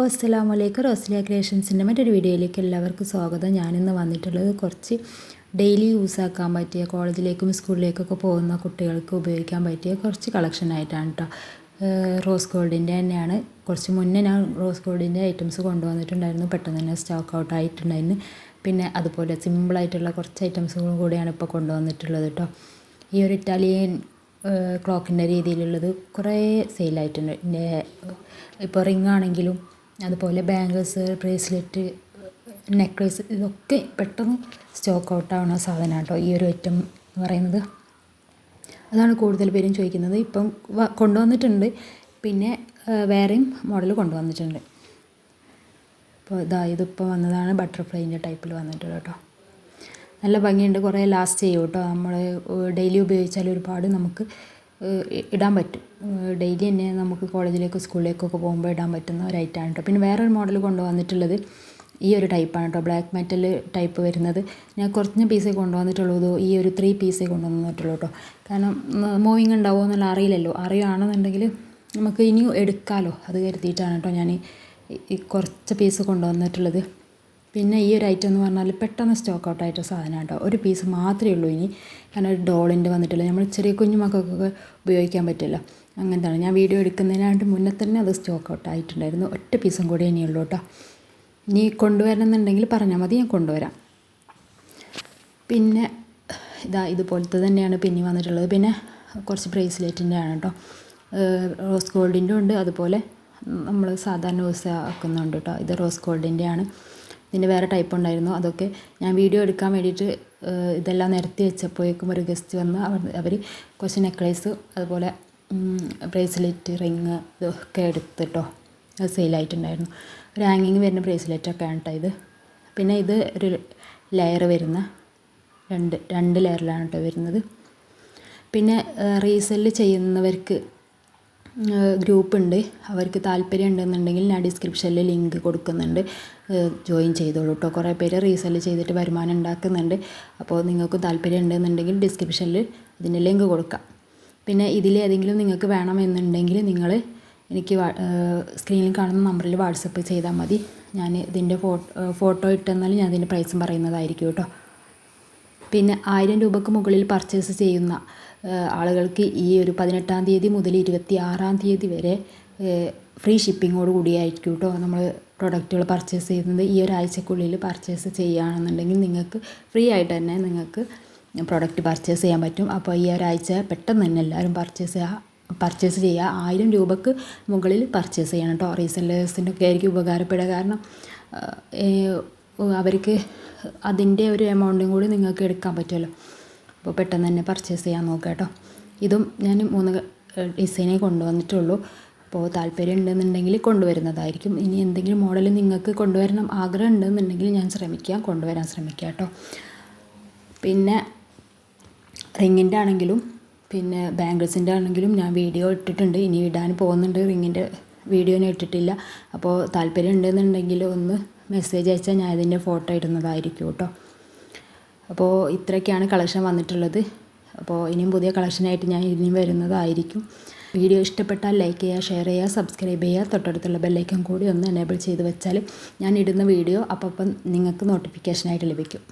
അസ്സലാമു അലൈക്കും. റോസ്ലിയ ക്രിയേഷൻസിൻ്റെ മറ്റൊരു വീഡിയോയിലേക്ക് എല്ലാവർക്കും സ്വാഗതം. ഞാനിന്ന് വന്നിട്ടുള്ളത് കുറച്ച് ഡെയിലി യൂസാക്കാൻ പറ്റിയ കോളേജിലേക്കും സ്കൂളിലേക്കൊക്കെ പോകുന്ന കുട്ടികൾക്ക് ഉപയോഗിക്കാൻ പറ്റിയ കുറച്ച് കളക്ഷനായിട്ടാണ് കേട്ടോ. റോസ് ഗോൾഡിൻ്റെ തന്നെയാണ്. കുറച്ച് മുന്നേ ഞാൻ റോസ് ഗോൾഡിൻ്റെ ഐറ്റംസ് കൊണ്ടുവന്നിട്ടുണ്ടായിരുന്നു. പെട്ടെന്ന് തന്നെ സ്റ്റോക്ക് ഔട്ട് ആയിട്ടുണ്ടായിരുന്നു. പിന്നെ അതുപോലെ സിമ്പിളായിട്ടുള്ള കുറച്ച് ഐറ്റംസുകളും കൂടിയാണ് ഇപ്പോൾ കൊണ്ടുവന്നിട്ടുള്ളത് കേട്ടോ. ഈ ഒരു ഇറ്റാലിയൻ ക്ലോക്കിൻ്റെ രീതിയിലുള്ളത് കുറേ സെയിലായിട്ടുണ്ട്. ഇപ്പോൾ റിംഗ് ആണെങ്കിലും അതുപോലെ ബാംഗിൾസ്, ബ്രേസ്ലെറ്റ്, നെക്ലേസ് ഇതൊക്കെ പെട്ടെന്ന് സ്റ്റോക്ക് ഔട്ടാവുന്ന സാധനമാണ് കേട്ടോ ഈ ഒരു ഐറ്റം എന്ന് പറയുന്നത്. അതാണ് കൂടുതൽ പേരും ചോദിക്കുന്നത്. ഇപ്പം കൊണ്ടുവന്നിട്ടുണ്ട്. പിന്നെ വേറെയും മോഡൽ കൊണ്ടുവന്നിട്ടുണ്ട്. ഇപ്പോൾ ഇതിപ്പോൾ വന്നതാണ് ബട്ടർഫ്ലൈൻ്റെ ടൈപ്പിൽ വന്നിട്ടുള്ളത് കേട്ടോ. നല്ല ഭംഗിയുണ്ട്. കുറേ ലാസ്റ്റ് ചെയ്യും കേട്ടോ. നമ്മൾ ഡെയിലി ഉപയോഗിച്ചാൽ ഒരുപാട് നമുക്ക് ഇടാൻ പറ്റും. ഡെയിലി തന്നെ നമുക്ക് കോളേജിലേക്കോ സ്കൂളിലേക്കൊക്കെ പോകുമ്പോൾ ഇടാൻ പറ്റുന്ന ഒരു ഐറ്റമാണ് കേട്ടോ. പിന്നെ വേറൊരു മോഡൽ കൊണ്ടുവന്നിട്ടുള്ളത് ഈ ഒരു ടൈപ്പാണ് കേട്ടോ. ബ്ലാക്ക് മെറ്റൽ ടൈപ്പ് വരുന്നത്. ഞാൻ കുറഞ്ഞ പീസേ കൊണ്ടുവന്നിട്ടുള്ളൂ. ഈ ഒരു 3 പീസേ കൊണ്ടുവന്നിട്ടുള്ളൂ കേട്ടോ. കാരണം മൂവിങ് ഉണ്ടാവുമോ എന്നുള്ള അറിയില്ലല്ലോ. അറിയുകയാണെന്നുണ്ടെങ്കിൽ നമുക്ക് ഇനിയും എടുക്കാമല്ലോ, അത് കരുതിയിട്ടാണ് കേട്ടോ ഞാൻ ഈ കുറച്ച് പീസ് കൊണ്ടുവന്നിട്ടുള്ളത്. പിന്നെ ഈ ഒരു ഐറ്റം എന്ന് പറഞ്ഞാൽ പെട്ടെന്ന് സ്റ്റോക്ക് ഔട്ട് ആയിട്ട് സാധനം കേട്ടോ. ഒരു പീസ് മാത്രമേ ഉള്ളൂ ഇനി. കാരണം ഒരു ഡോളിൻ്റെ വന്നിട്ടില്ല. നമ്മൾ ചെറിയ കുഞ്ഞു മക്കൾക്കൊക്കെ ഉപയോഗിക്കാൻ പറ്റില്ല. അങ്ങനത്താണ്. ഞാൻ വീഡിയോ എടുക്കുന്നതിനായിട്ട് മുന്നേ തന്നെ അത് സ്റ്റോക്ക് ഔട്ട് ആയിട്ടുണ്ടായിരുന്നു. ഒറ്റ പീസും കൂടെ ഇനിയുള്ളൂ കേട്ടോ. ഇനി കൊണ്ടുവരണമെന്നുണ്ടെങ്കിൽ പറഞ്ഞാൽ മതി, ഞാൻ കൊണ്ടുവരാം. പിന്നെ ഇതുപോലത്തെ തന്നെയാണ് പിന്നെ വന്നിട്ടുള്ളത്. പിന്നെ കുറച്ച് ബ്രേസ്ലെറ്റിൻ്റെ ആണ് കേട്ടോ. റോസ് ഗോൾഡിൻ്റെ ഉണ്ട്, അതുപോലെ നമ്മൾ സാധാരണ യൂസ് ആക്കുന്നുണ്ട് കേട്ടോ. ഇത് റോസ് ഗോൾഡിൻ്റെ ആണ്. ഇതിൻ്റെ വേറെ ടൈപ്പ് ഉണ്ടായിരുന്നു. അതൊക്കെ ഞാൻ വീഡിയോ എടുക്കാൻ വേണ്ടിയിട്ട് ഇതെല്ലാം നിരത്തി വെച്ചപ്പോഴേക്കും ഒരു ഗസ്റ്റ് വന്ന് അവർ കുറച്ച് നെക്ലേസ്, അതുപോലെ ബ്രേസ്ലെറ്റ്, റിങ് ഇതൊക്കെ എടുത്തിട്ടോ. അത് സെയിലായിട്ടുണ്ടായിരുന്നു. ഒരു ഹാങ്ങിങ് വരുന്ന ബ്രേസ്ലെറ്റൊക്കെയാണ് കേട്ടോ ഇത്. പിന്നെ ഇത് ഒരു ലെയർ വരുന്ന രണ്ട് ലെയറിലാണ് കേട്ടോ വരുന്നത്. പിന്നെ റീസെല്ല് ചെയ്യുന്നവർക്ക് ഗ്രൂപ്പ് ഉണ്ട്. അവർക്ക് താല്പര്യം ഉണ്ടെന്നുണ്ടെങ്കിൽ ഞാൻ ഡിസ്ക്രിപ്ഷനിൽ ലിങ്ക് കൊടുക്കുന്നുണ്ട്. ജോയിൻ ചെയ്തോളൂ കേട്ടോ. കുറേ പേര് റീസെല്ല് ചെയ്തിട്ട് വരുമാനം ഉണ്ടാക്കുന്നുണ്ട്. അപ്പോൾ നിങ്ങൾക്ക് താല്പര്യം ഉണ്ടെന്നുണ്ടെങ്കിൽ ഡിസ്ക്രിപ്ഷനിൽ ഇതിൻ്റെ ലിങ്ക് കൊടുക്കാം. പിന്നെ ഇതിലേതെങ്കിലും നിങ്ങൾക്ക് വേണമെന്നുണ്ടെങ്കിൽ നിങ്ങൾ എനിക്ക് സ്ക്രീനിൽ കാണുന്ന നമ്പറിൽ വാട്സപ്പ് ചെയ്താൽ മതി. ഞാൻ ഇതിൻ്റെ ഫോട്ടോ ഇട്ടെന്നാലും ഞാൻ അതിൻ്റെ പ്രൈസും പറയുന്നതായിരിക്കും കേട്ടോ. പിന്നെ 1000 രൂപയ്ക്ക് മുകളിൽ പർച്ചേസ് ചെയ്യുന്ന ആളുകൾക്ക് ഈ ഒരു 18-ാം തീയതി മുതൽ 26-ാം തീയതി വരെ ഫ്രീ ഷിപ്പിങ്ങോട് കൂടിയായിരിക്കും കേട്ടോ നമ്മൾ പ്രൊഡക്റ്റുകൾ പർച്ചേസ് ചെയ്യുന്നത്. ഈ ഒരാഴ്ചക്കുള്ളിൽ പർച്ചേസ് ചെയ്യുകയാണെന്നുണ്ടെങ്കിൽ നിങ്ങൾക്ക് ഫ്രീ ആയിട്ട് തന്നെ നിങ്ങൾക്ക് പ്രൊഡക്റ്റ് പർച്ചേസ് ചെയ്യാൻ പറ്റും. അപ്പോൾ ഈ ഒരാഴ്ച പെട്ടെന്ന് തന്നെ എല്ലാവരും പർച്ചേസ് ചെയ്യുക. 1000 രൂപയ്ക്ക് മുകളിൽ പർച്ചേസ് ചെയ്യണം കേട്ടോ. റീസെല്ലേഴ്സിനൊക്കെ ആയിരിക്കും ഉപകാരപ്പെടുക. കാരണം അവർക്ക് അതിൻ്റെ ഒരു എമൗണ്ടും കൂടി നിങ്ങൾക്ക് എടുക്കാൻ പറ്റുമല്ലോ. അപ്പോൾ പെട്ടെന്ന് തന്നെ പർച്ചേസ് ചെയ്യാൻ നോക്കുക കേട്ടോ. ഇതും ഞാൻ 3 ഡിസൈനേ കൊണ്ടുവന്നിട്ടുള്ളൂ. അപ്പോൾ താല്പര്യം ഉണ്ടെന്നുണ്ടെങ്കിൽ കൊണ്ടുവരുന്നതായിരിക്കും. ഇനി എന്തെങ്കിലും മോഡൽ നിങ്ങൾക്ക് കൊണ്ടുവരണം ആഗ്രഹം ഉണ്ടെന്നുണ്ടെങ്കിൽ ഞാൻ കൊണ്ടുവരാൻ ശ്രമിക്കാം കേട്ടോ. പിന്നെ റിങ്ങിൻ്റെ ആണെങ്കിലും പിന്നെ ബാംഗിൾസിൻ്റെ ആണെങ്കിലും ഞാൻ വീഡിയോ ഇട്ടിട്ടുണ്ട്. ഇനി ഇടാൻ പോകുന്നുണ്ട്. റിങ്ങിൻ്റെ വീഡിയോ ഞാൻ ഇട്ടിട്ടില്ല. അപ്പോൾ താല്പര്യം ഉണ്ടെന്നുണ്ടെങ്കിൽ ഒന്ന് മെസ്സേജ് അയച്ചാൽ ഞാൻ ഇതിൻ്റെ ഫോട്ടോ ഇടുന്നതായിരിക്കും കേട്ടോ. അപ്പോൾ ഇത്രയൊക്കെയാണ് കളക്ഷൻ വന്നിട്ടുള്ളത്. അപ്പോൾ ഇനിയും പുതിയ കളക്ഷനായിട്ട് ഞാൻ ഇനിയും വരുന്നതായിരിക്കും. വീഡിയോ ഇഷ്ടപ്പെട്ടാൽ ലൈക്ക് ചെയ്യുക, ഷെയർ ചെയ്യുക, സബ്സ്ക്രൈബ് ചെയ്യുക. തൊട്ടടുത്തുള്ള ബെല്ലൈക്കൺ കൂടി ഒന്ന് എനേബിൾ ചെയ്ത് വെച്ചാൽ ഞാൻ ഇടുന്ന വീഡിയോ അപ്പം നിങ്ങൾക്ക് നോട്ടിഫിക്കേഷനായിട്ട് ലഭിക്കും.